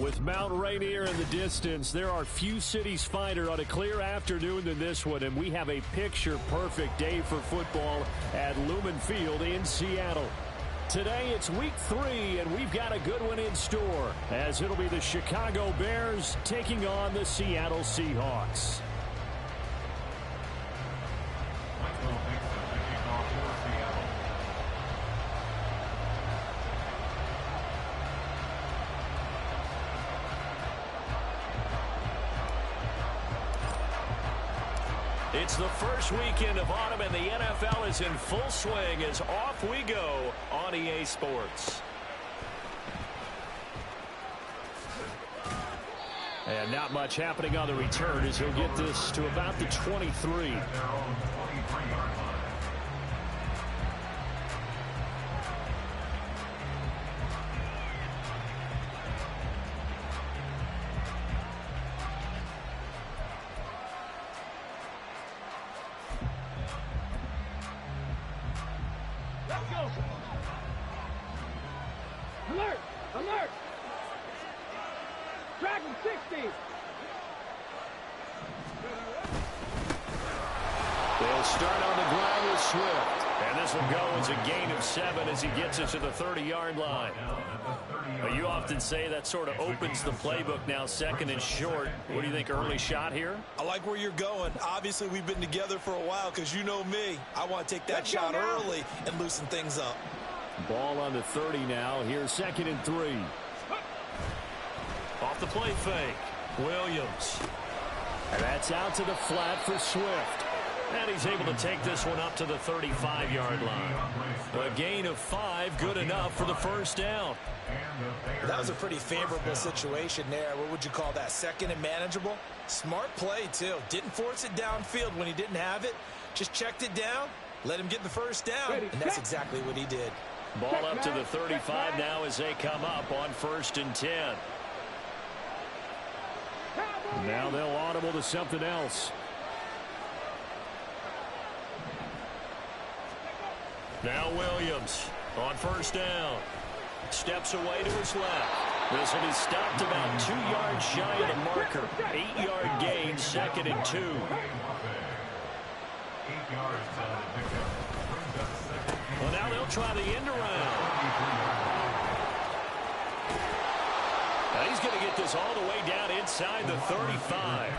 With Mount Rainier in the distance, there are few cities finer on a clear afternoon than this one, and we have a picture-perfect day for football at Lumen Field in Seattle. Today, it's week 3, and we've got a good one in store, as it'll be the Chicago Bears taking on the Seattle Seahawks. It's the first weekend of autumn, and the NFL is in full swing as off we go on EA Sports. And not much happening on the return as he'll get this to about the 23. Alert! Alert! Dragon 60! They'll start on the ground with Swift. And this will go as a gain of 7 as he gets it to the 30-yard line. But you often say that sort of opens the playbook now, 2nd and short. What do you think, early shot here? I like where you're going. Obviously, we've been together for a while because you know me. I want to take that shot early and loosen things up. Ball on the 30 now. Here's 2nd and 3. Off the play fake. Williams. And that's out to the flat for Swift. And he's able to take this one up to the 35-yard line. A gain of 5, good enough for the first down. That was a pretty favorable situation there. What would you call that? 2nd and manageable? Smart play, too. Didn't force it downfield when he didn't have it. Just checked it down, let him get the first down, and that's exactly what he did. Ball up to the 35 now as they come up on 1st and 10. Now they'll audible to something else. Now Williams on 1st down. Steps away to his left. This will be stopped about 2 yards shy of the marker. 8-yard gain, 2nd and 2. Well, now they'll try the end around. Now he's going to get this all the way down inside the 35.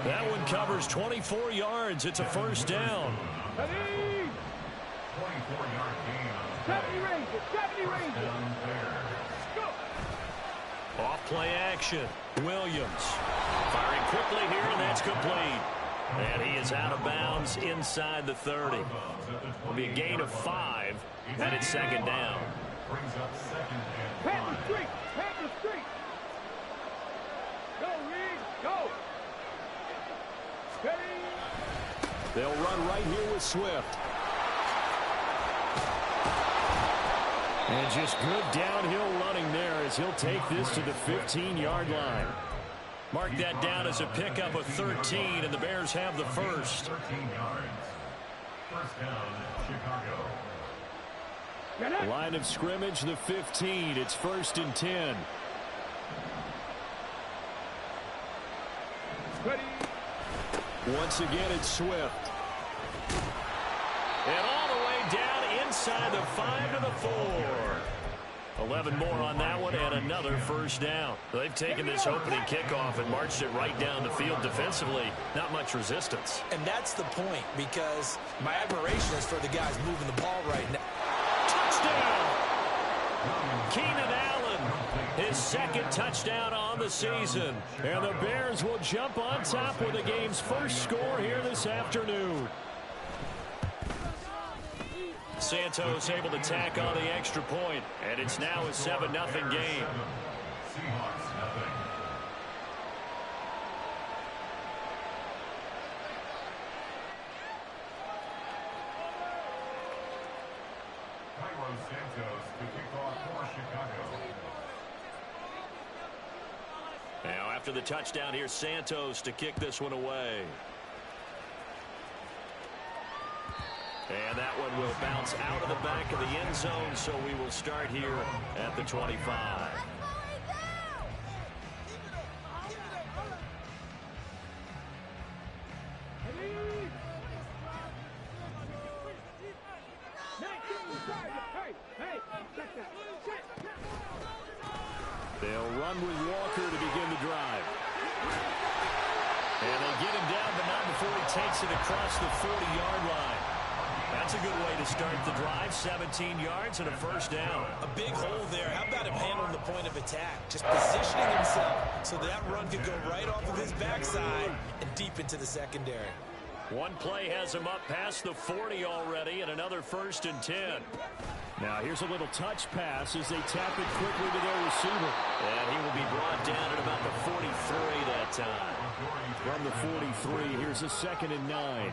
That one covers 24 yards. It's a first down. 70 ranges, 70 ranges. Off play action. Williams firing quickly here, and that's complete. And he is out of bounds inside the 30. Will be a gain of 5, and it's 2nd down. Panther Street, Panther Street. Go, Reed, go. Steady. They'll run right here with Swift. And just good downhill running there as he'll take this to the 15-yard line. Mark that down as a pickup of 13, and the Bears have the first. 13 yards. First down, Chicago. Line of scrimmage, the 15. It's 1st and 10. Ready. Once again, it's Swift. And all the way down inside the 5 to the 4. 11 more on that one, and another first down. They've taken this opening kickoff and marched it right down the field defensively. Not much resistance. And that's the point, because my admiration is for the guys moving the ball right now. Touchdown! Keenan Allen, his 2nd touchdown on the season. And the Bears will jump on top with the game's first score here this afternoon. Santos able to tack on the extra point, and it's now a 7-0 game. Seahawks, nothing. Cairo Santos to kick off for Chicago. Now after the touchdown, here's Santos to kick this one away. And that one will bounce out of the back of the end zone, so we will start here at the 25. They'll run with Walker to begin the drive. And they get him down, but not before he takes it across the 40-yard line. That's a good way to start the drive. 17 yards and a first down. A big hole there. How about him handling the point of attack? Just positioning himself so that run could go right off of his backside and deep into the secondary. One play has him up past the 40 already, and another 1st and 10. Now here's a little touch pass as they tap it quickly to their receiver. And he will be brought down at about the 43 that time. From the 43, here's a 2nd and 9.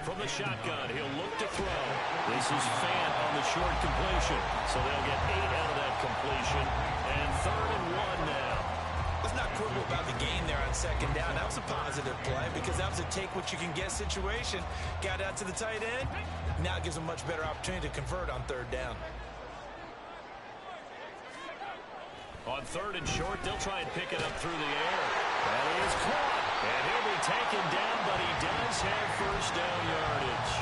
From the shotgun, he'll look to throw. This is Fant on the short completion. So they'll get 8 out of that completion. And 3rd and 1 now. Let's not quibble about the gain there on 2nd down. That was a positive play because that was a take-what-you-can-get situation. Got out to the tight end. Now it gives them a much better opportunity to convert on 3rd down. On 3rd and short, they'll try and pick it up through the air. That is caught. And he'll be taken down, but he does have 1st down yardage.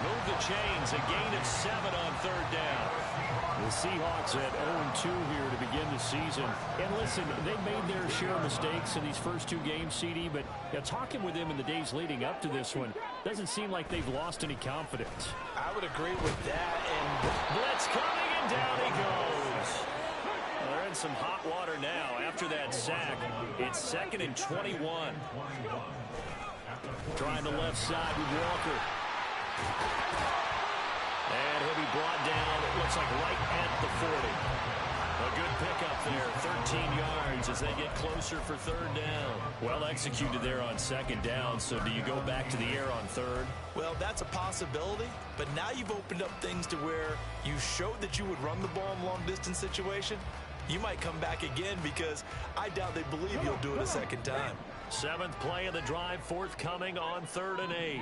Move the chains, a gain of 7 on 3rd down. The Seahawks at 0-2 here to begin the season. And listen, they made their share of mistakes in these first 2 games, CD, but talking with them in the days leading up to this one, doesn't seem like they've lost any confidence. I would agree with that. And blitz coming, and down he goes. They're in some hot water now after that sack. It's 2nd and 21. Trying the left side with Walker. And he'll be brought down, it looks like right at the 40. A good pickup there, 13 yards as they get closer for 3rd down. Well executed there on 2nd down, so do you go back to the air on 3rd? Well, that's a possibility, but now you've opened up things to where you showed that you would run the ball in a long-distance situation. You might come back again because I doubt they believe you'll do it a 2nd time. 7th play of the drive, forthcoming on 3rd and 8.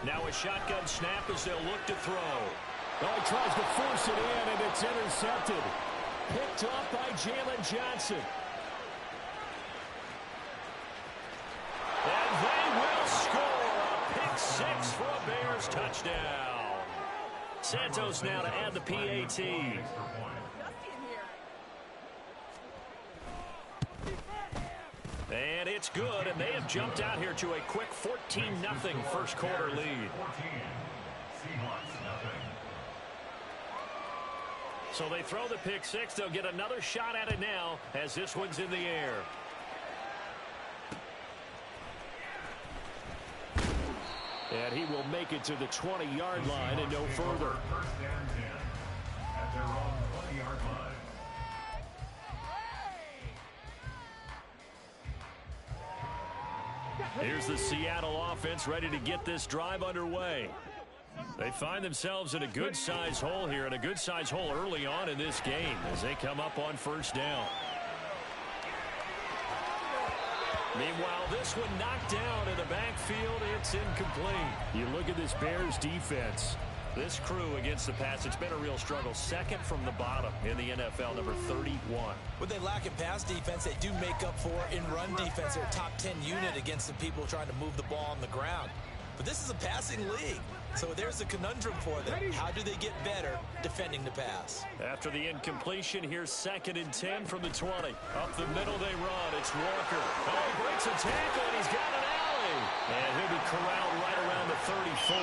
Now a shotgun snap as they'll look to throw. Oh, he tries to force it in, and it's intercepted. Picked up by Jalen Johnson. And they will score a pick 6 for a Bears touchdown. Santos now to add the PAT. And it's good, and they have jumped out here to a quick 14-0 first quarter lead. So they throw the pick 6. They'll get another shot at it now as this one's in the air. And he will make it to the 20-yard line and no further. First and 10 at their own 20-yard line. Here's the Seattle offense ready to get this drive underway. They find themselves in a good-sized hole here, and a good-sized hole early on in this game as they come up on 1st down. Meanwhile, this one knocked down in the backfield. It's incomplete. You look at this Bears defense. This crew against the pass, it's been a real struggle. 2nd from the bottom in the NFL, number 31. What they lack in pass defense, they do make up for in run defense. They're a top 10 unit against the people trying to move the ball on the ground. But this is a passing league, so there's a conundrum for them. How do they get better defending the pass? After the incompletion, here's 2nd and 10 from the 20. Up the middle they run. It's Walker. Oh, he breaks a tackle, and he's got an alley. And he'll be corralled right around the 34.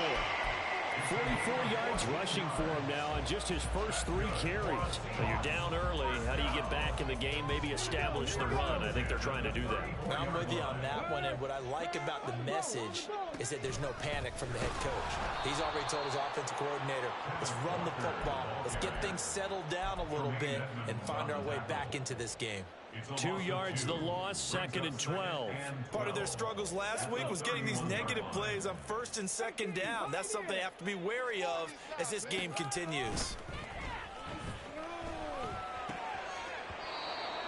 44 yards rushing for him now on just his first 3 carries. So you're down early. How do you get back in the game, maybe establish the run? I think they're trying to do that. I'm with you on that one, and what I like about the message is that there's no panic from the head coach. He's already told his offensive coordinator, let's run the football. Let's get things settled down a little bit and find our way back into this game. 2 yards the loss, 2nd and 12. Part of their struggles last week was getting these negative plays on 1st and 2nd down. That's something they have to be wary of as this game continues.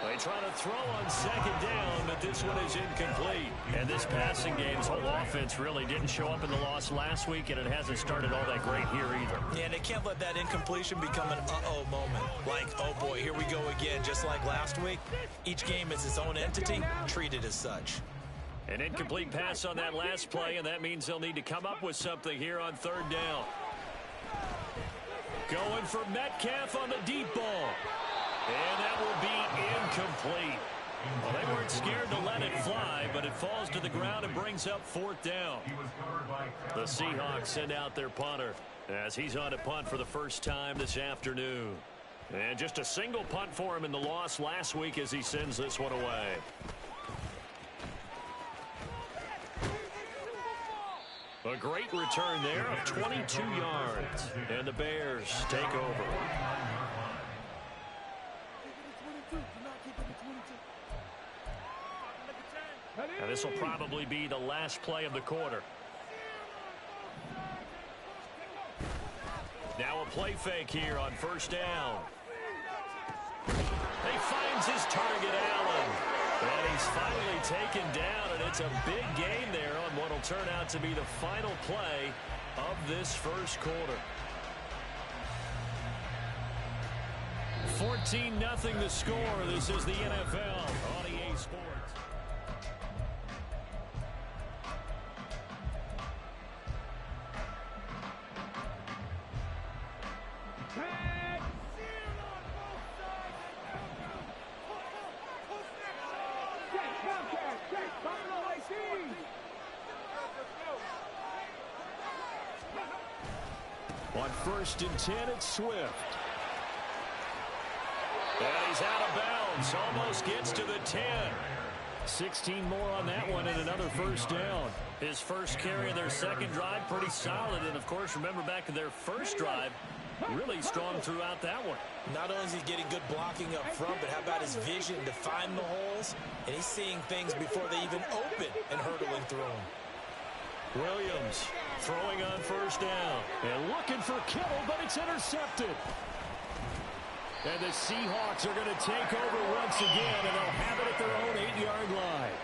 They try to throw on 2nd down, but this one is incomplete. And this passing game's whole offense really didn't show up in the loss last week, and it hasn't started all that great here either. Yeah, and they can't let that incompletion become an uh-oh moment. Like, oh boy, here we go again, just like last week. Each game is its own entity, treated as such. An incomplete pass on that last play, and that means they'll need to come up with something here on 3rd down. Going for Metcalf on the deep ball. And that will be incomplete. Well, they weren't scared to let it fly, but it falls to the ground and brings up fourth down. The Seahawks send out their punter as he's on to punt for the first time this afternoon. And just a single punt for him in the loss last week as he sends this one away. A great return there of 22 yards. And the Bears take over. And this will probably be the last play of the quarter. Now a play fake here on first down. He finds his target, Allen. And he's finally taken down, and it's a big gain there on what will turn out to be the final play of this first quarter. 14-0 the score. This is the NFL on EA Sports. On 1st and 10, it's Swift. And he's out of bounds. Almost gets to the 10. 16 more on that one and another first down. His first carry of their second drive, pretty solid. And, of course, remember back to their first drive, really strong throughout that one. Not only is he getting good blocking up front, but how about his vision to find the holes? And he's seeing things before they even open and hurdling through them. Williams throwing on first down. And looking for Kittle, but it's intercepted. And the Seahawks are going to take over once again, and they'll have it at their own 8-yard line.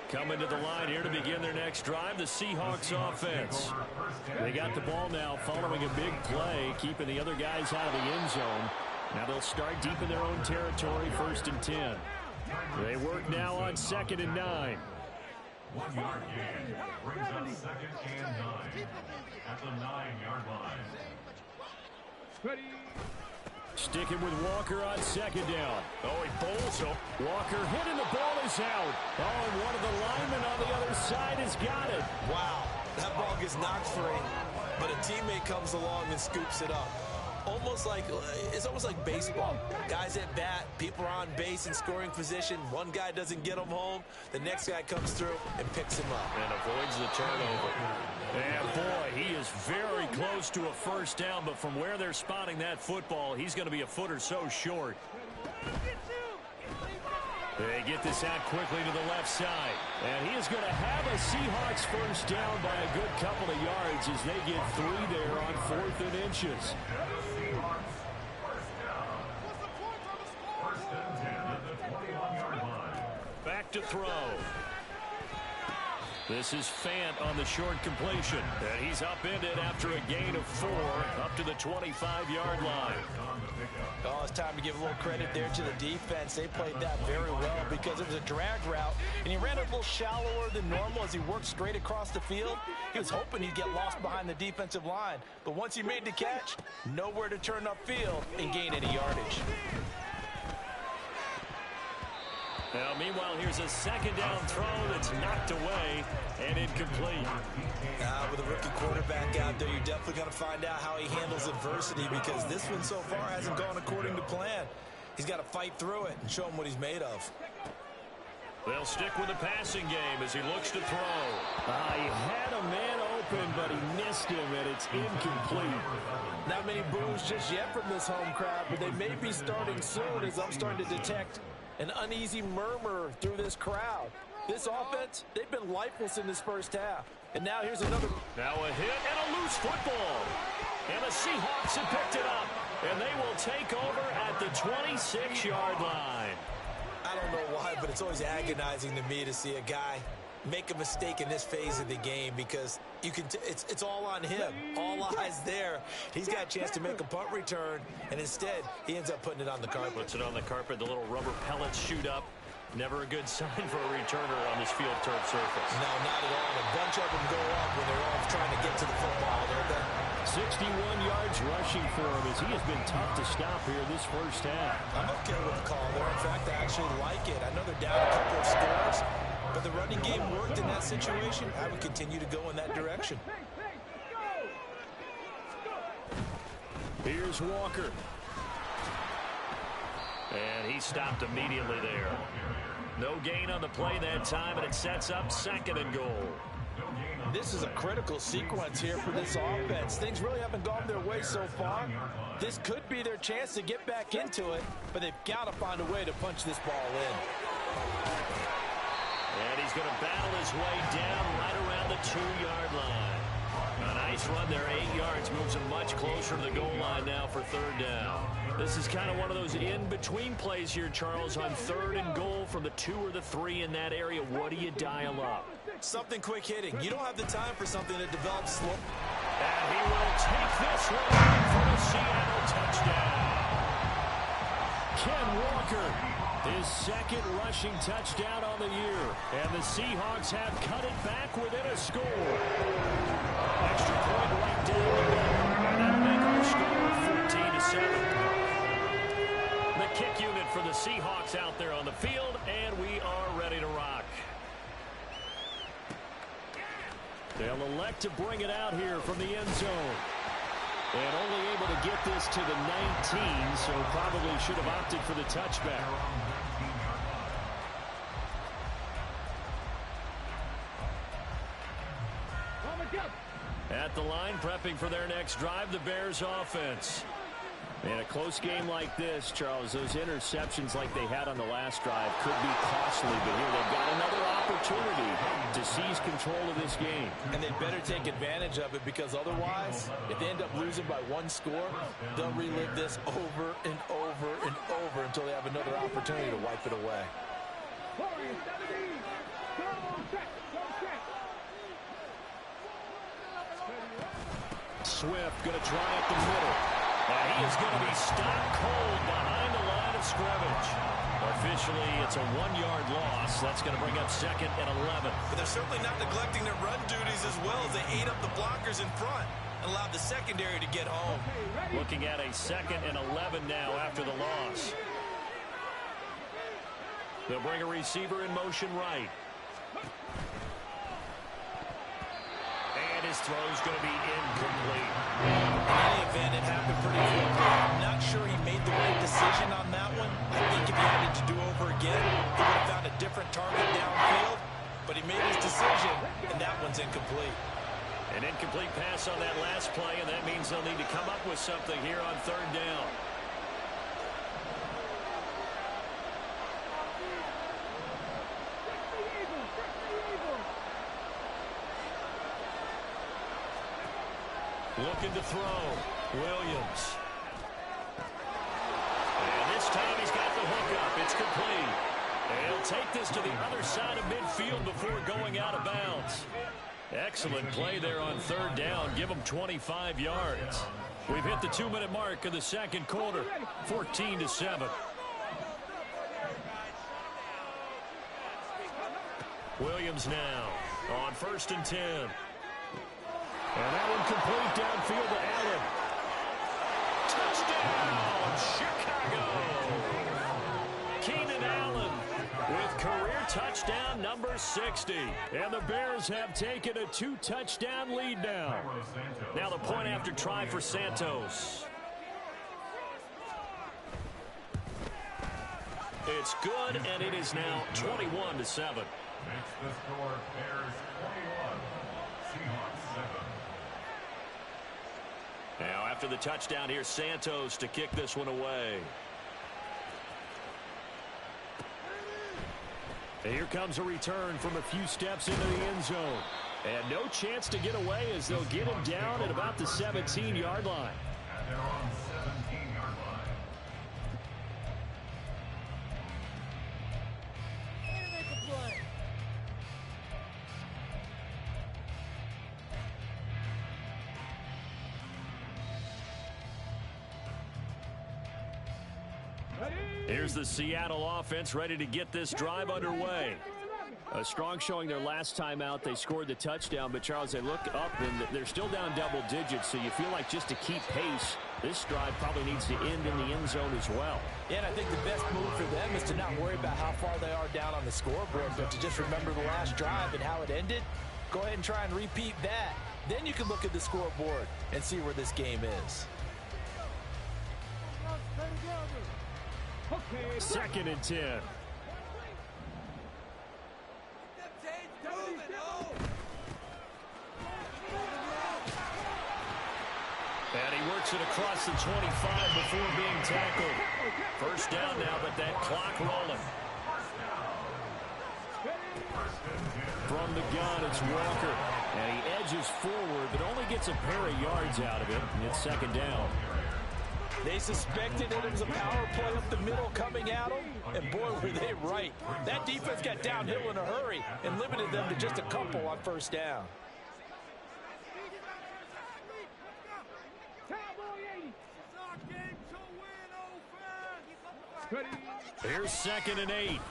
Coming to the line here to begin their next drive, the Seahawks offense. They got the ball now following a big play, keeping the other guys out of the end zone. Now they'll start deep in their own territory, 1st and 10. They work now on 2nd and 9. 1-yard gain brings up 2nd and 9 at the 9-yard line. Ready. Sticking with Walker on 2nd down. Oh, he bowls him. Walker hit and the ball is out. Oh, and one of the linemen on the other side has got it. Wow, that ball gets knocked free, but a teammate comes along and scoops it up. It's almost like baseball. Guys at bat, people are on base in scoring position. One guy doesn't get him home. The next guy comes through and picks him up. And avoids the turnover. And boy, he is very close to a first down, but from where they're spotting that football, he's going to be a foot or so short. They get this out quickly to the left side. And he is going to have a Seahawks first down by a good couple of yards as they get 3 there on 4th and inches. Back to throw. This is Fant on the short completion. And he's upended after a gain of 4 up to the 25-yard line. Oh, it's time to give a little credit there to the defense. They played that very well because it was a drag route, and he ran a little shallower than normal as he worked straight across the field. He was hoping he'd get lost behind the defensive line. But once he made the catch, nowhere to turn upfield and gain any yardage. Now, meanwhile, here's a 2nd down throw that's knocked away and incomplete. With a rookie quarterback out there, you're definitely going to find out how he handles adversity because this one so far hasn't gone according to plan. He's got to fight through it and show him what he's made of. They'll stick with the passing game as he looks to throw. He had a man open, but he missed him, and it's incomplete. Not many boos just yet from this home crowd, but they may be starting soon as I'm starting to detect an uneasy murmur through this crowd. This offense, they've been lifeless in this first half. And now here's another. Now a hit and a loose football. And the Seahawks have picked it up. And they will take over at the 26-yard line. I don't know why, but it's always agonizing to me to see a guy make a mistake in this phase of the game because you can it's all on him. All eyes there. He's got a chance to make a punt return, and instead he ends up putting it on the carpet. Puts it on the carpet. The little rubber pellets shoot up. Never a good sign for a returner on this field turf surface. No, not at all. A bunch of them go up when they're all trying to get to the football, don't they? 61 yards rushing for him as he has been tough to stop here this first half. I'm okay with the call there. In fact, I actually like it. I know they're down a couple of scores, but the running game worked in that situation. I would continue to go in that direction. Here's Walker. And he stopped immediately there. No gain on the play that time, and it sets up 2nd and goal. This is a critical sequence here for this offense. Things really haven't gone their way so far. This could be their chance to get back into it, but they've got to find a way to punch this ball in. And he's going to battle his way down right around the 2-yard line. A nice run there, 8 yards, moves him much closer to the goal line now for 3rd down. This is kind of one of those in-between plays here, Charles, on 3rd and goal from the 2 or the 3 in that area. What do you dial up? Something quick hitting. You don't have the time for something that develops slow. And he will take this one for the Seattle touchdown. Ken Walker, his 2nd rushing touchdown on the year. And the Seahawks have cut it back within a score. Extra point right down the middle. And that'll make our score 14-7. The kick unit for the Seahawks out there on the field, and we are ready to rock. They'll elect to bring it out here from the end zone. And only able to get this to the 19, so probably should have opted for the touchback. At the line, prepping for their next drive, the Bears offense. In a close game like this, Charles, those interceptions like they had on the last drive could be costly, but here they've got another opportunity to seize control of this game. And they better take advantage of it, because otherwise, if they end up losing by 1 score, they'll relive this over and over and over until they have another opportunity to wipe it away. Swift going to try up the middle. And he is going to be stopped cold behind the line of scrimmage. Officially, it's a 1-yard loss. That's going to bring up 2nd and 11. But they're certainly not neglecting their run duties as well, as they ate up the blockers in front and allowed the secondary to get home. Looking at a 2nd and 11 now after the loss. They'll bring a receiver in motion right. And his throw is going to be incomplete. In any event, it happened pretty quickly. I'm not sure he made the right decision on that one. I think if he had it to do over again, he would have found a different target downfield. But he made his decision, and that one's incomplete. An incomplete pass on that last play, and that means they'll need to come up with something here on 3rd down. Looking to throw. Williams. And this time he's got the hook up. It's complete. And he'll take this to the other side of midfield before going out of bounds. Excellent play there on 3rd down. Give him 25 yards. We've hit the 2-minute mark of the 2nd quarter. 14-7. Williams now on 1st and 10. And that one complete downfield to Allen. Touchdown, Chicago! Keenan Allen with career touchdown number 60. And the Bears have taken a 2-touchdown lead now. Now the point after try for Santos. It's good, and it is now 21-7. Makes the score Bears 21, Seahawks 7. Now after the touchdown, here's Santos to kick this one away. And here comes a return from a few steps into the end zone. And no chance to get away as they'll get him down at about the 17-yard line. At their own 17-yard line. Ready? Here's the Seattle offense ready to get this drive underway. A strong showing their last time out. They scored the touchdown, but Charles, they look up and they're still down double digits, so you feel like just to keep pace, this drive probably needs to end in the end zone as well. Yeah, and I think the best move for them is to not worry about how far they are down on the scoreboard, but to just remember the last drive and how it ended. Go ahead and try and repeat that. Then you can look at the scoreboard and see where this game is. 2nd and 10. And he works it across the 25 before being tackled. First down now, but that clock rolling. From the gun, it's Walker. And he edges forward, but only gets a pair of yards out of it. And it's 2nd down. They suspected it was a power play up the middle coming at them, and boy, were they right. That defense got downhill in a hurry and limited them to just a couple on first down. Here's 2nd and 8.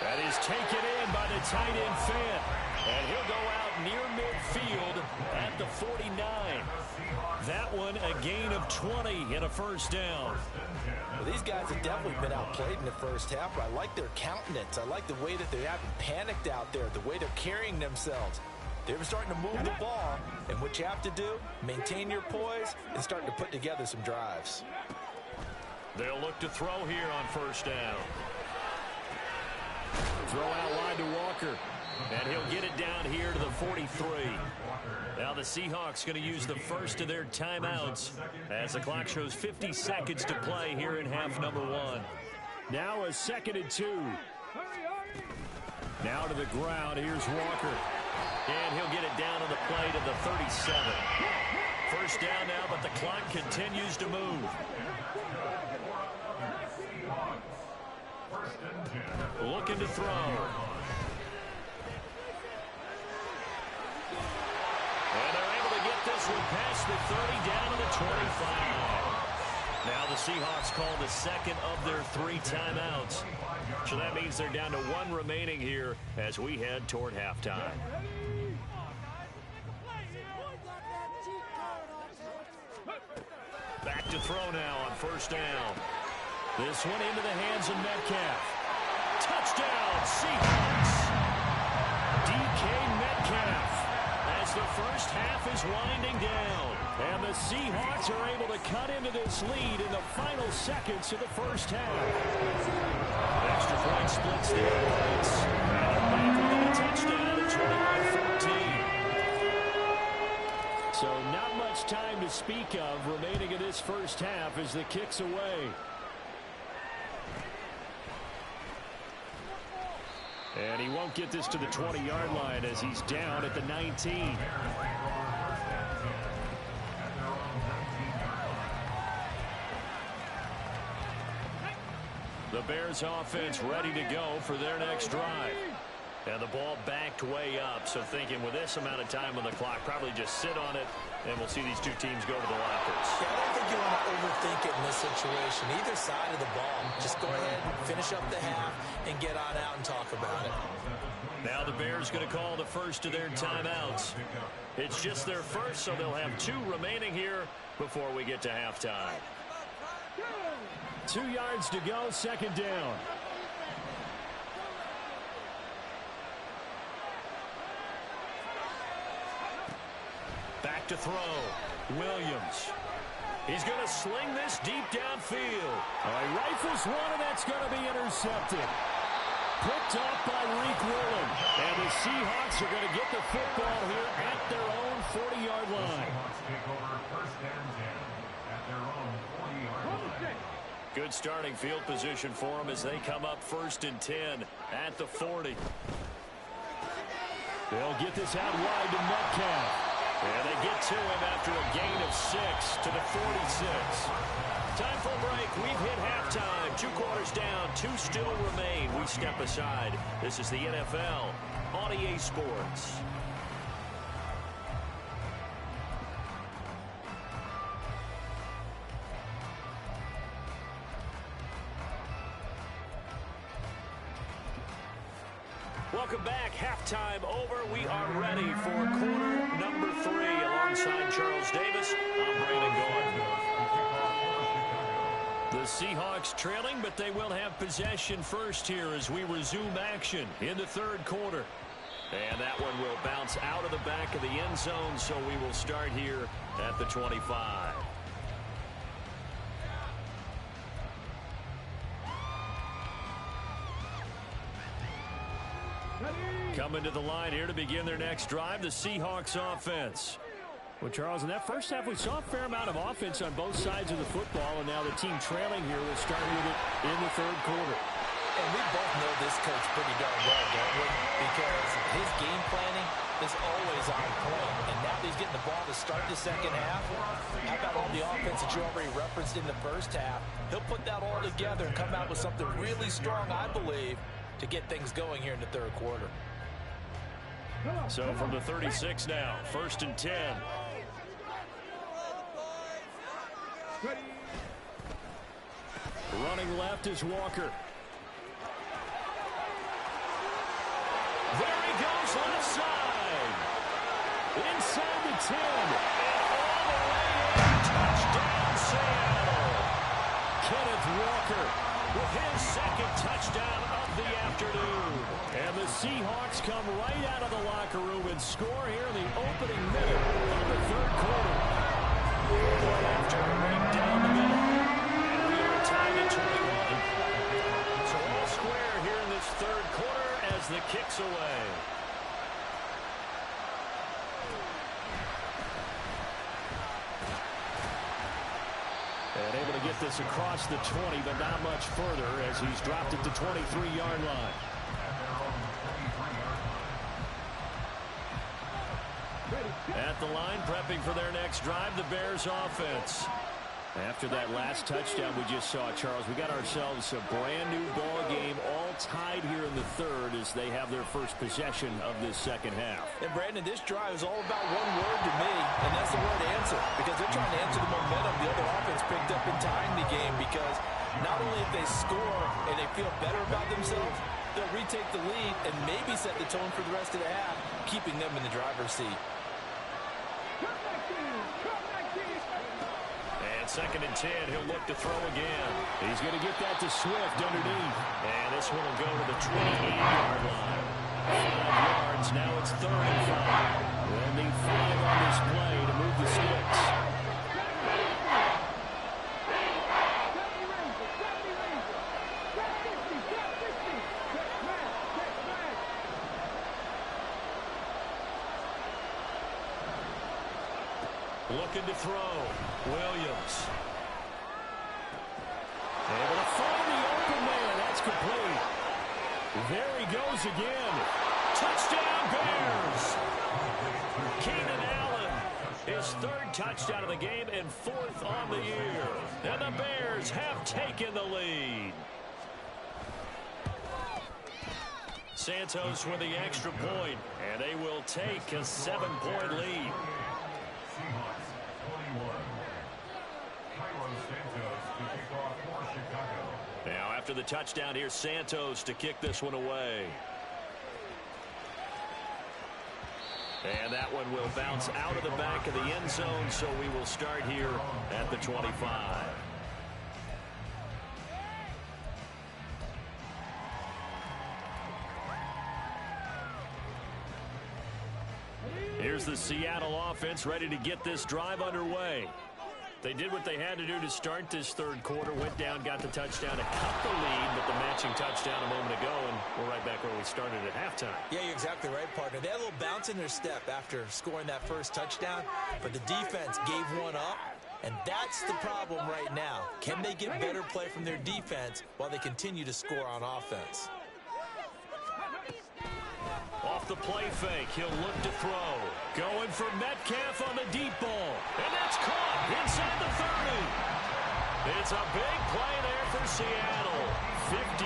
That is taken in by the tight end Fant. And he'll go out near midfield at the 49. That one a gain of 20 and a first down. Well, these guys have definitely been outplayed in the first half, but I like their countenance. I like the way that they haven't panicked out there, the way they're carrying themselves. They were starting to move the ball, and what you have to do, maintain your poise and start to put together some drives. They'll look to throw here on first down. Throw out wide to Walker. And he'll get it down here to the 43. Now the Seahawks going to use the first of their timeouts as the clock shows 50 seconds to play here in half number 1. Now a 2nd and 2. Now to the ground. Here's Walker. And he'll get it down on the play to the 37. First down now, but the clock continues to move. Looking to throw. And they're able to get this one past the 30 down to the 25. Now the Seahawks call the 2nd of their 3 timeouts. So that means they're down to 1 remaining here as we head toward halftime. Back to throw now on first down. This one into the hands of Metcalf. Touchdown, Seahawks. DK Metcalf as the first half is winding down. And the Seahawks are able to cut into this lead in the final seconds of the first half. Extra point splits the offense. And back with a touchdown at 21-14. So not much time to speak of remaining in this first half as the kick's away. And he won't get this to the 20-yard line as he's down at the 19. The Bears offense ready to go for their next drive. And the ball backed way up, so thinking with this amount of time on the clock, probably just sit on it, and we'll see these two teams go to the lockers. Yeah, I don't think you want to overthink it in this situation. Either side of the ball, just go ahead, finish up the half, and get on out and talk about it. Now the Bears going to call the first of their timeouts. It's just their first, so they'll have 2 remaining here before we get to halftime. 2 yards to go, 2nd down. Back to throw. Williams. He's going to sling this deep downfield. He rifles one, and that's going to be intercepted. Picked off by Reek Willen. And the Seahawks are going to get the football here at their own 40-yard line. Good starting field position for them as they come up 1st and 10 at the 40. They'll get this out wide to Metcalf. And they get to him after a gain of 6 to the 46. Time for a break. We've hit halftime. 2 quarters down. 2 still remain. We step aside. This is the NFL on EA Sports. Welcome back. Halftime over. We are ready for quarter number 3. Alongside Charles Davis, I'm Brandon Gordon. The Seahawks trailing, but they will have possession first here as we resume action in the third quarter. And that one will bounce out of the back of the end zone, so we will start here at the 25. Coming to the line here to begin their next drive, the Seahawks offense. Well, Charles, in that first half, we saw a fair amount of offense on both sides of the football, and now the team trailing here will start with it in the third quarter. And we both know this coach pretty darn well, don't we? Because his game planning is always on point. And now that he's getting the ball to start the second half, how about all the offense that you already referenced in the first half? He'll put that all together and come out with something really strong, I believe, to get things going here in the third quarter. So from the 36 now, 1st and 10. Running left is Walker. There he goes, left side. Inside the 10. And all the way in. Touchdown, Seattle. Kenneth Walker with his second touchdown of the afternoon. And the Seahawks come right out of the locker room and score here in the opening minute of the third quarter. Right after right down the middle. And we are tied at 21. So all square here in this third quarter as the kick's away. And able to get this across the 20, but not much further as he's dropped it to 23-yard line. At the line, prepping for their next drive, the Bears offense. After that last touchdown we just saw, Charles, we got ourselves a brand-new ball game, all tied here in the third as they have their first possession of this second half. And, Brandon, this drive is all about one word to me, and that's the word answer, because they're trying to answer the momentum the other offense picked up in tying the game, because not only if they score and they feel better about themselves, they'll retake the lead and maybe set the tone for the rest of the half, keeping them in the driver's seat. And 2nd and 10, he'll look to throw again. He's going to get that to Swift underneath. And this one will go to the 28-yard line. 5 yards, now it's 3rd and 5. They'll need 5 on this play to move the sticks. Looking to throw. Williams. Able to find the open man. That's complete. There he goes again. Touchdown, Bears. Keenan Allen, his 3rd touchdown of the game and 4th on the year. And the Bears have taken the lead. Santos with the extra point, and they will take a 7-point lead. Now after the touchdown, here's Santos to kick this one away. And that one will bounce out of the back of the end zone, so we will start here at the 25. Here's the Seattle offense ready to get this drive underway. They did what they had to do to start this third quarter, went down, got the touchdown to cut the lead, but the matching touchdown a moment ago, and we're right back where we started at halftime. Yeah, you're exactly right, partner. They had a little bounce in their step after scoring that first touchdown, but the defense gave one up, and that's the problem right now. Can they get better play from their defense while they continue to score on offense? Off the play fake, he'll look to throw. Going for Metcalf on the deep ball. And that's caught inside the 30. It's a big play there for Seattle. 53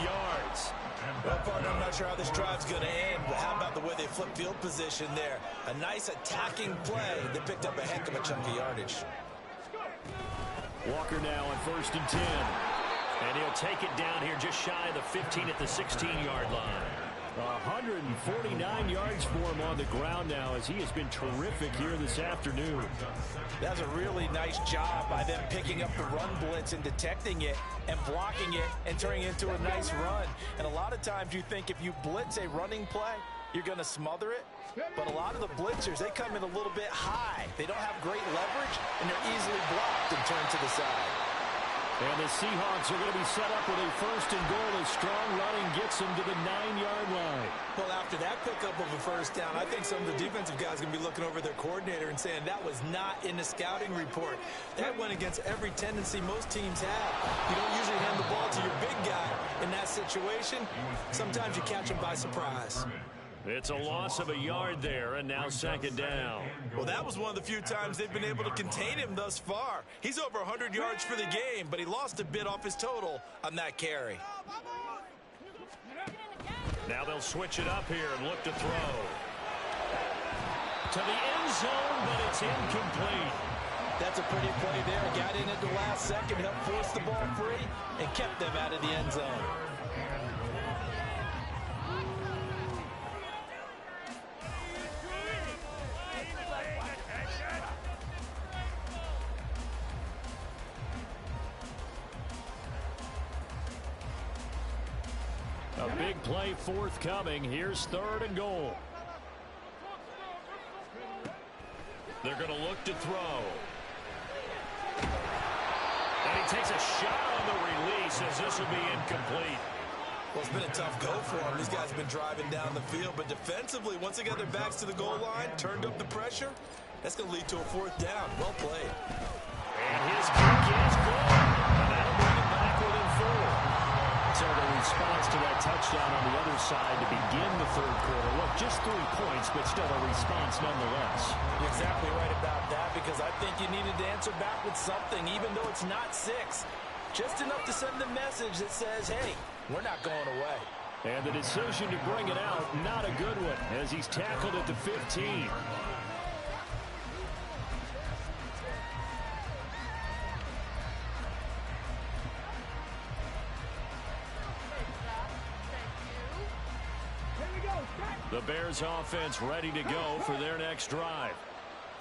yards. Well, partner, I'm not sure how this drive's going to end, but how about the way they flip field position there? A nice attacking play that picked up a heck of a chunk of yardage. Walker now on 1st and 10. And he'll take it down here just shy of the 15 at the 16-yard line. 149 yards for him on the ground now, as he has been terrific here this afternoon. That's a really nice job by them picking up the run blitz and detecting it and blocking it and turning it into a nice run. And a lot of times you think if you blitz a running play, you're going to smother it. But a lot of the blitzers, they come in a little bit high. They don't have great leverage, and they're easily blocked and turned to the side. And the Seahawks are going to be set up with a first and goal as strong running gets them to the 9-yard line. Well, after that pickup of a first down, I think some of the defensive guys are going to be looking over their coordinator and saying that was not in the scouting report. That went against every tendency most teams have. You don't usually hand the ball to your big guy in that situation. Sometimes you catch him by surprise. It's a loss of a yard there, and now second down. Well, that was one of the few times they've been able to contain him thus far. He's over 100 yards for the game, but he lost a bit off his total on that carry. Now they'll switch it up here and look to throw. To the end zone, but it's incomplete. That's a pretty play there. Got in at the last second, helped force the ball free, and kept them out of the end zone. A big play forthcoming. Here's third and goal. They're going to look to throw. And he takes a shot on the release as this will be incomplete. Well, it's been a tough go for him. These guys have been driving down the field, but defensively, once they got their backs to the goal line, turned up the pressure, that's going to lead to a fourth down. Well played. And his kick is good. And that'll bring it back within 4. So the response to that touchdown on the other side to begin the third quarter. Look, just 3 points, but still a response nonetheless. You're exactly right about that, because I think you needed to answer back with something, even though it's not 6. Just enough to send a message that says, hey, we're not going away. And the decision to bring it out, not a good one, as he's tackled at the 15. The Bears offense ready to go for their next drive.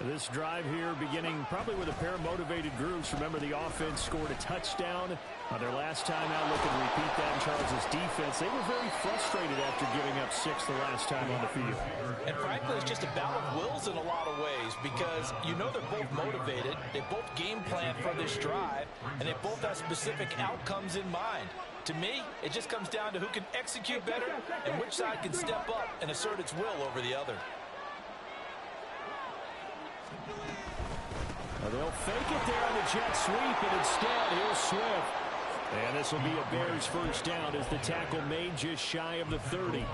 This drive here beginning probably with a pair of motivated groups. Remember, the offense scored a touchdown on their last time out. Looking to repeat that in Charles' defense. They were very frustrated after giving up 6 the last time on the field. And frankly, it's just a battle of wills in a lot of ways, because you know they're both motivated. They both game plan for this drive, and they both have specific outcomes in mind. To me, it just comes down to who can execute better and which side can step up and assert its will over the other. They'll fake it there on the jet sweep, and instead, here's Swift. And this will be a Bears first down as the tackle made just shy of the 30.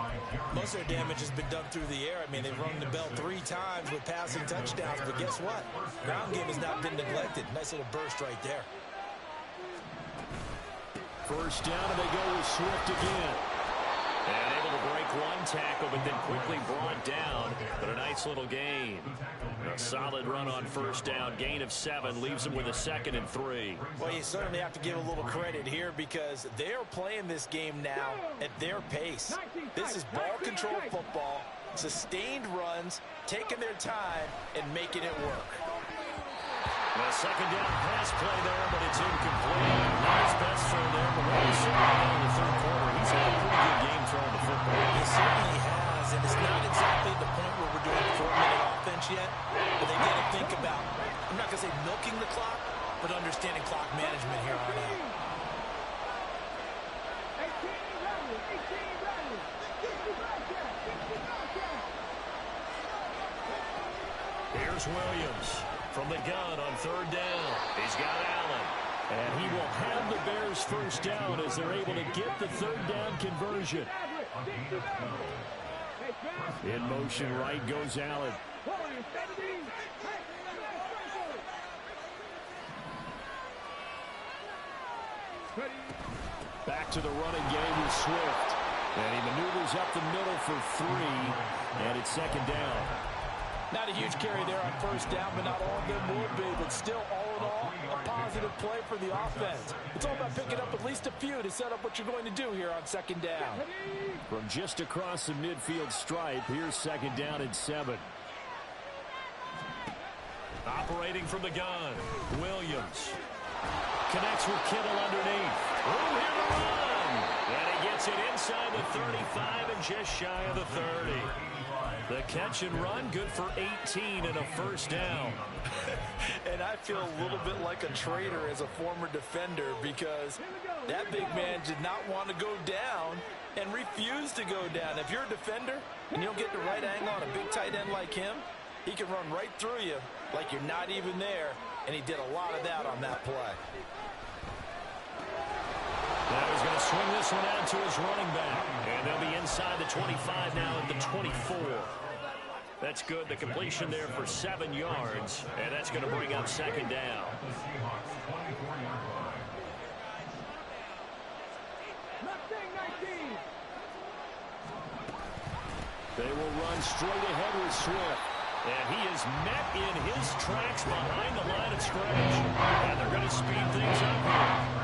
Most of their damage has been done through the air. I mean, they've rung the bell 3 times with passing touchdowns, but guess what? Ground game has not been neglected. Nice little burst right there. First down, and they go with Swift again. And able to break one tackle, but then quickly brought down. But a nice little gain. A solid run on first down. Gain of 7 leaves them with a 2nd and 3. Well, you certainly have to give a little credit here, because they're playing this game now at their pace. This is ball control football, sustained runs, taking their time, and making it work. A second down pass play there, but it's incomplete. Nice best throw there, but what he's in the third quarter, he's had a pretty good game throwing the football. He certainly has, and it's not exactly the point where we're doing 4-minute offense yet, but they got to think about, I'm not going to say milking the clock, but understanding clock management here on out. Here's Williams from the gun on third down. He's got Allen. And he will have the Bears first down as they're able to get the third down conversion. In motion right goes Allen. Back to the running game with Swift. And he maneuvers up the middle for 3. And it's second down. Not a huge carry there on first down, but not all of them will be. But still, all in all, a positive play for the offense. It's all about picking up at least a few to set up what you're going to do here on second down. From just across the midfield stripe, here's second down and 7. Operating from the gun, Williams. Connects with Kittle underneath. Room here to run. And he gets it inside the 35 and just shy of the 30. The catch and run, good for 18 and a first down. And I feel a little bit like a traitor as a former defender because that big man did not want to go down and refused to go down. If you're a defender and you don't get the right angle on a big tight end like him, he can run right through you like you're not even there, and he did a lot of that on that play. Now he's going to swing this one out to his running back. And they'll be inside the 25 now at the 24. That's good. The completion there for 7 yards. And that's going to bring up second down. The Seahawks 24-yard line. They will run straight ahead with Swift. And he is met in his tracks behind the line of scrimmage. And they're going to speed things up here.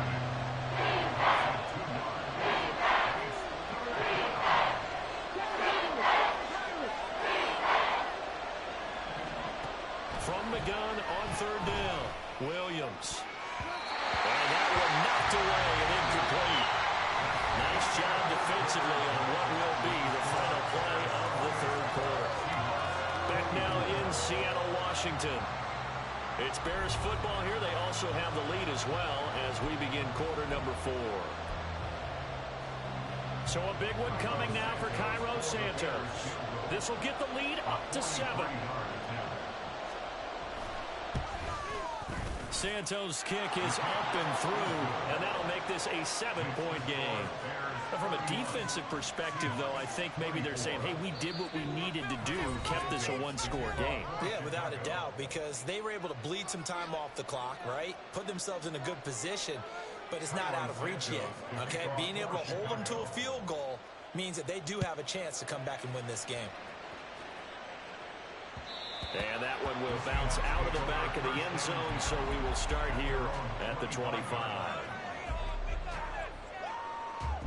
From the gun on third down, Williams. And that one knocked away and incomplete. Nice job defensively on what will be the final play of the third quarter. Back now in Seattle, Washington. It's Bears football here. They also have the lead as well as we begin quarter number 4. So a big one coming now for Cairo Santos. This will get the lead up to 7. Santos' kick is up and through, and that'll make this a 7-point game. But from a defensive perspective, though, I think maybe they're saying, hey, we did what we needed to do, kept this a one-score game. Yeah, without a doubt, because they were able to bleed some time off the clock, right? Put themselves in a good position, but it's not out of reach yet, okay? Being able to hold them to a field goal means that they do have a chance to come back and win this game. And that one will bounce out of the back of the end zone, so we will start here at the 25.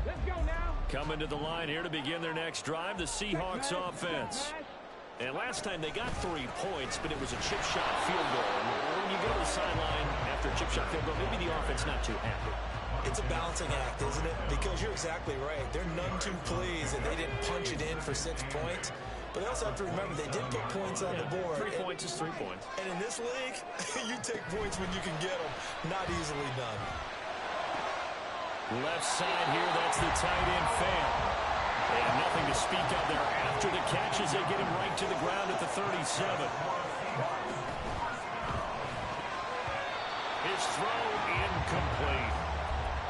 Let's go now. Coming to the line here to begin their next drive, the Seahawks offense. And last time they got 3 points, but it was a chip shot field goal. And when you go to the sideline after a chip shot field goal, maybe the offense not too happy. It's a balancing act, isn't it? Because you're exactly right. They're none too pleased that they didn't punch it in for 6 points. But they also have to remember they did put points on the board. 3 points is 3 points. And in this league, you take points when you can get them. Not easily done. Left side here, that's the tight end fan. And nothing to speak of there after the catch as they get him right to the ground at the 37. His throw incomplete.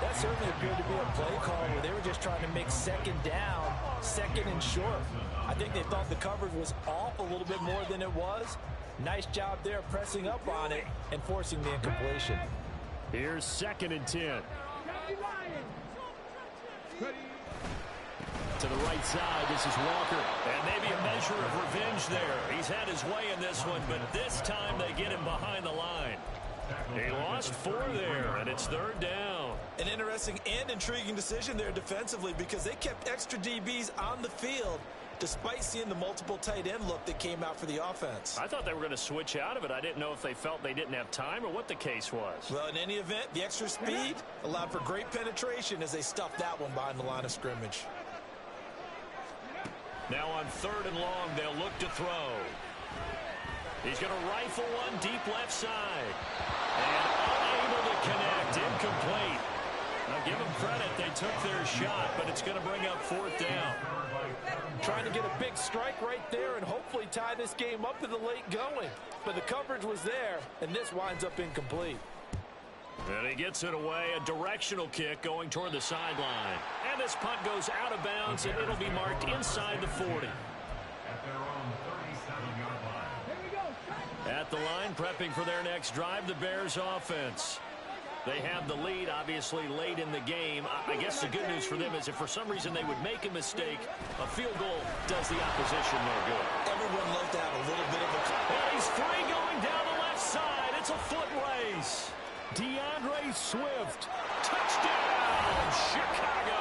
That certainly appeared to be a play call where they were just trying to make second down, second and short. I think they thought the coverage was off a little bit more than it was. Nice job there pressing up on it and forcing the incompletion. Here's second and 10. To the right side, this is Walker. And maybe a measure of revenge there. He's had his way in this one, but this time they get him behind the line. He lost 4 there, and it's third down. An interesting and intriguing decision there defensively because they kept extra DBs on the field despite seeing the multiple tight end look that came out for the offense. I thought they were going to switch out of it. I didn't know if they felt they didn't have time or what the case was. Well, in any event, the extra speed allowed for great penetration as they stuffed that one behind the line of scrimmage. Now on third and long, they'll look to throw. He's going to rifle one deep left side. And unable to connect. Incomplete. Now give them credit. They took their shot, but it's going to bring up fourth down. Trying to get a big strike right there and hopefully tie this game up in the late going. But the coverage was there, and this winds up incomplete. And he gets it away. A directional kick going toward the sideline. And this punt goes out of bounds, and it'll be marked inside the 40. At their own 37-yard line. At the line, prepping for their next drive, the Bears offense. They have the lead, obviously, late in the game. I guess the good news for them is if for some reason they would make a mistake, a field goal does the opposition no good. Everyone loves to have a little bit of a... And he's free going down the left side. It's a foot race. space. DeAndre Swift. Touchdown, Chicago.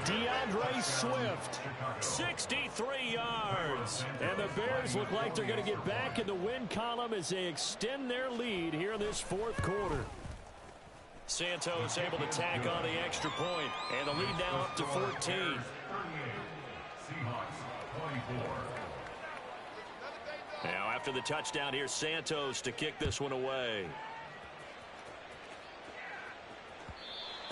DeAndre Swift, 63 yards. And the Bears look like they're going to get back in the win column as they extend their lead here in this fourth quarter. Santos able to tack on the extra point, and the lead now up to 14. Seahawks 24. Now after the touchdown, here's Santos to kick this one away.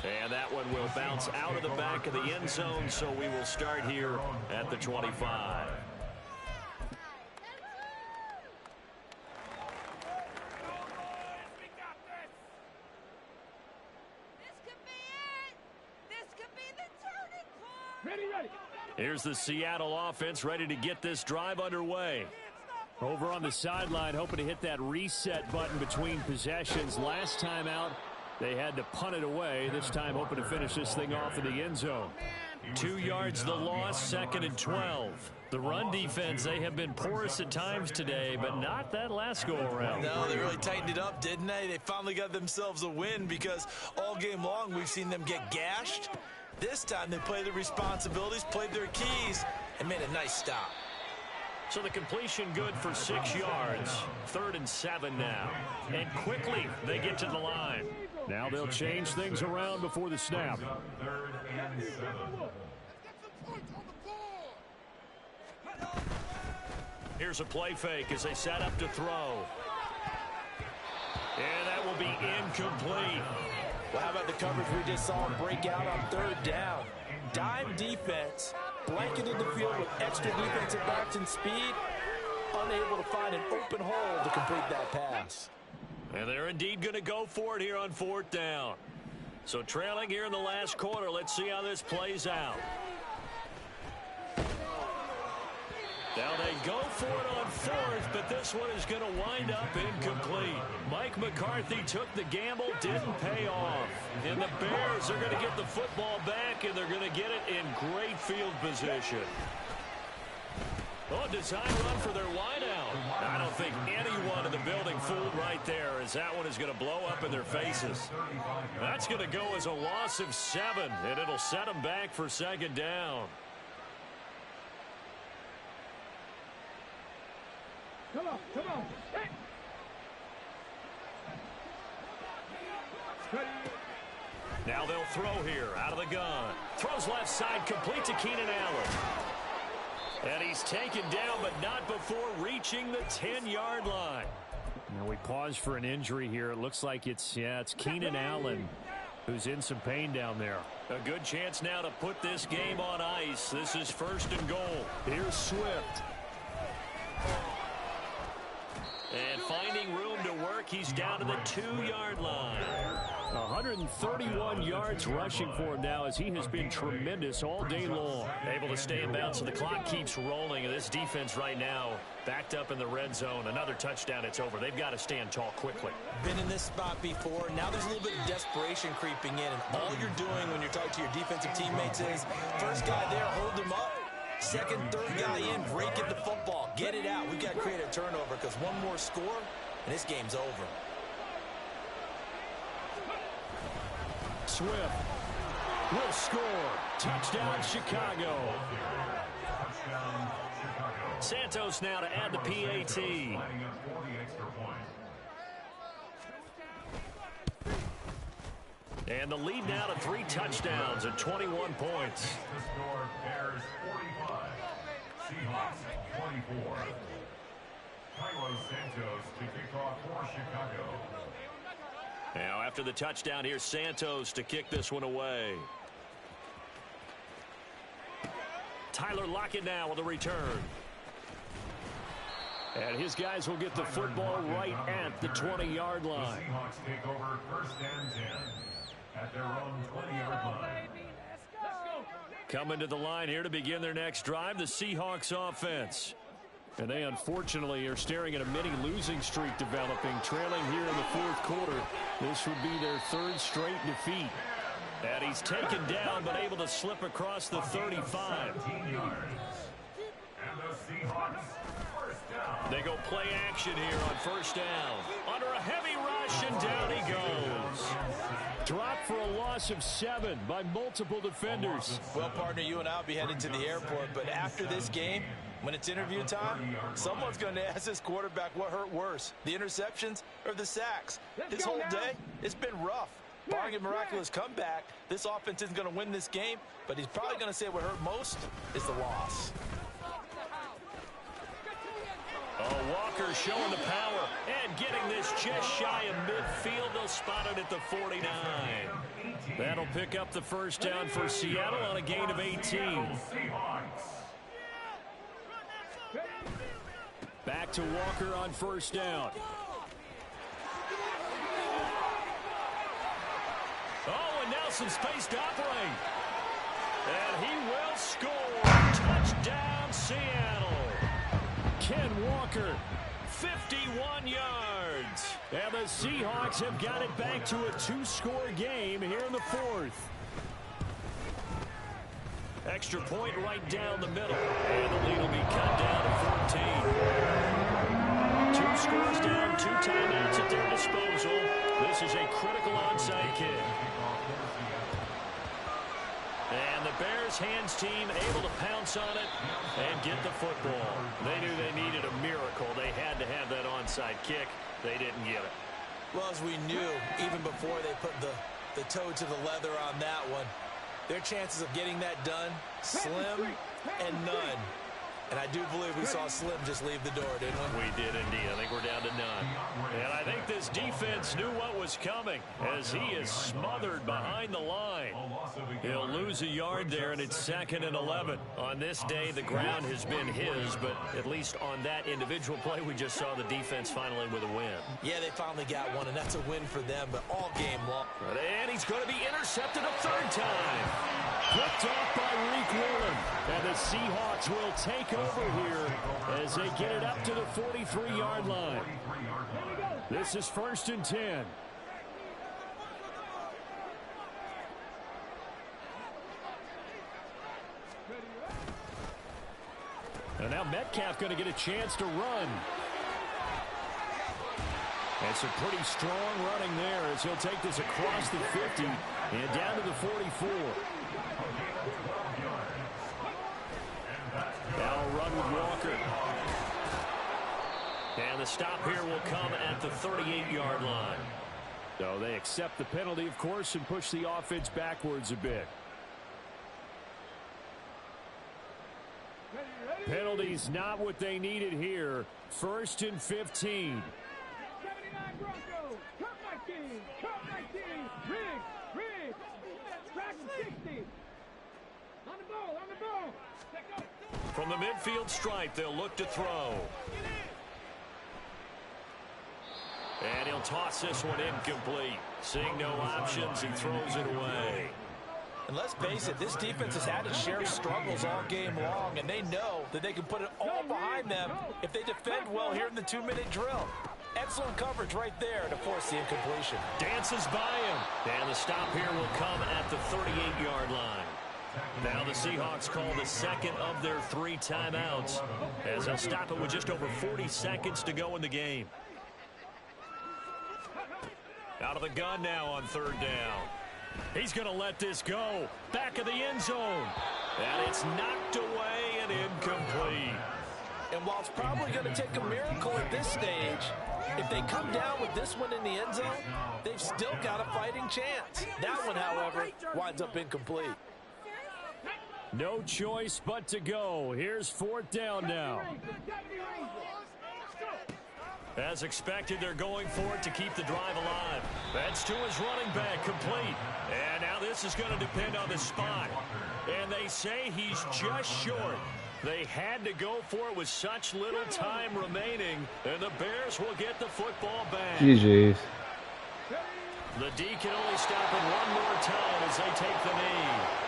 And that one will bounce out of the back of the end zone, so we will start here at the 25. Here's the Seattle offense ready to get this drive underway. Over on the sideline, hoping to hit that reset button between possessions. Last time out, they had to punt it away. This time hoping to finish this thing off in the end zone. 2 yards the loss, 2nd and 12. The run defense, they have been porous at times today, but not that last go-around. No, they really tightened it up, didn't they? They finally got themselves a win because all game long we've seen them get gashed. This time they played their responsibilities, played their keys, and made a nice stop. So the completion good for 6 yards. 3rd and 7 now. And quickly they get to the line. Now they'll change things around before the snap. 3rd and 7. Here's a play fake as they set up to throw. And that will be incomplete. Well, how about the coverage we just saw break out on 3rd down? Dime defense, blanketed the field with extra defensive backs and speed, unable to find an open hole to complete that pass. And they're indeed going to go for it here on 4th down. So trailing here in the last quarter, let's see how this plays out. Now they go for it on 4th, but this one is going to wind up incomplete. Mike McCarthy took the gamble, didn't pay off. And the Bears are going to get the football back, and they're going to get it in great field position. Oh, design run for their wideout. I don't think anyone in the building fooled right there, as that one is going to blow up in their faces. That's going to go as a loss of 7, and it'll set them back for 2nd down. Come on, come on. Hey. Now they'll throw here out of the gun. Throws left side, complete to Keenan Allen. And he's taken down, but not before reaching the 10-yard line. Now we pause for an injury here. It looks like it's Keenan Allen who's in some pain down there. A good chance now to put this game on ice. This is 1st and goal. Here's Swift. And finding room to work, he's down to the 2-yard line. 131 yards rushing for him now as he has been tremendous all day long. Able to stay in bounds, so the clock keeps rolling. And this defense right now backed up in the red zone. Another touchdown, it's over. They've got to stand tall quickly. Been in this spot before. Now there's a little bit of desperation creeping in. And all you're doing when you're talking to your defensive teammates is, first guy there, hold him up. 2nd, 3rd guy in, break at the football. Get it out. We've got to create a turnover because one more score, and this game's over. Swift will score. Touchdown, Chicago. Touchdown, Chicago. Santos now to add the PAT. Lining up for the extra point. And the lead now to 3 touchdowns and 21 points. The score, Bears 45, Seahawks 24. Cairo Santos to kick off for Chicago. Now after the touchdown, here's Santos to kick this one away. Tyler Lockett now with a return. And his guys will get the football right at the 20-yard line. The Seahawks take over 1st and 10 at their own 20-yard line. Coming to the line here to begin their next drive, the Seahawks offense. And they unfortunately are staring at a mini losing streak developing, trailing here in the 4th quarter. This would be their 3rd straight defeat. And he's taken down but able to slip across the 35. 17 yards. And the Seahawks first down. They go play action here on first down. Under a heavy rush, and down he goes. Dropped for a loss of 7 by multiple defenders. Well, partner, you and I will be headed to the airport, but after this game, when it's interview time, someone's going to ask this quarterback what hurt worse, the interceptions or the sacks. This whole day, it's been rough. Barring a miraculous comeback, this offense isn't going to win this game, but he's probably going to say what hurt most is the loss. Oh, Walker showing the power and getting this just shy of midfield. They'll spot it at the 49. That'll pick up the first down for Seattle on a gain of 18. Back to Walker on first down. Oh, and now some space to operate. And he will score. Touchdown, Seattle. Ken Walker, 51 yards. And the Seahawks have got it back to a 2-score game here in the 4th. Extra point right down the middle. And the lead will be cut down to 14. 2 scores down, 2 timeouts at their disposal. This is a critical onside kick. And the Bears hands team able to pounce on it and get the football. They knew they needed a miracle. They had to have that onside kick. They didn't get it. Well, as we knew, even before they put the toe to the leather on that one, their chances of getting that done, slim and none. And I do believe we saw Slim just leave the door, didn't we? We did indeed. I think we're down to none. And I think this defense knew what was coming as he is smothered behind the line. He'll lose a yard there, and it's 2nd and 11. On this day, the ground has been his, but at least on that individual play, we just saw the defense finally with a win. Yeah, they finally got one, and that's a win for them, but all game long. And he's going to be intercepted a 3rd time. Picked off by Reek Woolen. And the Seahawks will take over here as they get it up to the 43-yard line. This is 1st and 10. And now Metcalf going to get a chance to run. And some pretty strong running there as he'll take this across the 50 and down to the 44. Now a run with Walker. And the stop here will come at the 38-yard line. So they accept the penalty, of course, and push the offense backwards a bit. Penalties not what they needed here. 1st and 15. 79 Broncos. Cut my team. Cut my team. Rig. Track 60. On the ball. From the midfield stripe, they'll look to throw. And he'll toss this one incomplete. Seeing no options, he throws it away. And let's face it, this defense has had its share of struggles all game long, and they know that they can put it all behind them if they defend well here in the 2-minute drill. Excellent coverage right there to force the incompletion. Dances by him. And the stop here will come at the 38-yard line. Now the Seahawks call the 2nd of their 3 timeouts as they'll stop it with just over 40 seconds to go in the game. Out of the gun now on 3rd down. He's going to let this go. Back of the end zone. And it's knocked away and incomplete. And while it's probably going to take a miracle at this stage, if they come down with this one in the end zone, they've still got a fighting chance. That one, however, winds up incomplete. No choice but to go. Here's 4th down now. As expected, they're going for it to keep the drive alive. That's to his running back, complete. And now this is going to depend on the spot. And they say he's just short. They had to go for it with such little time remaining. And the Bears will get the football back. GG's. The D can only stop it one more time as they take the knee.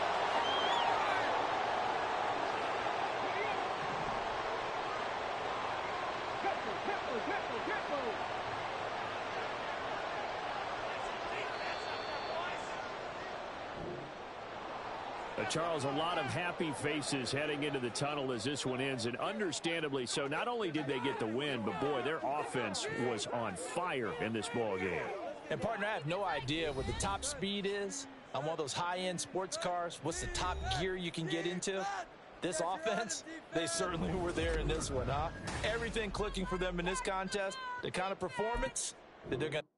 Charles, a lot of happy faces heading into the tunnel as this one ends, and understandably so. Not only did they get the win, but, boy, their offense was on fire in this ball game. And, partner, I have no idea what the top speed is on one of those high-end sports cars. What's the top gear you can get into? This offense, they certainly were there in this one, huh? Everything clicking for them in this contest, the kind of performance that they're going to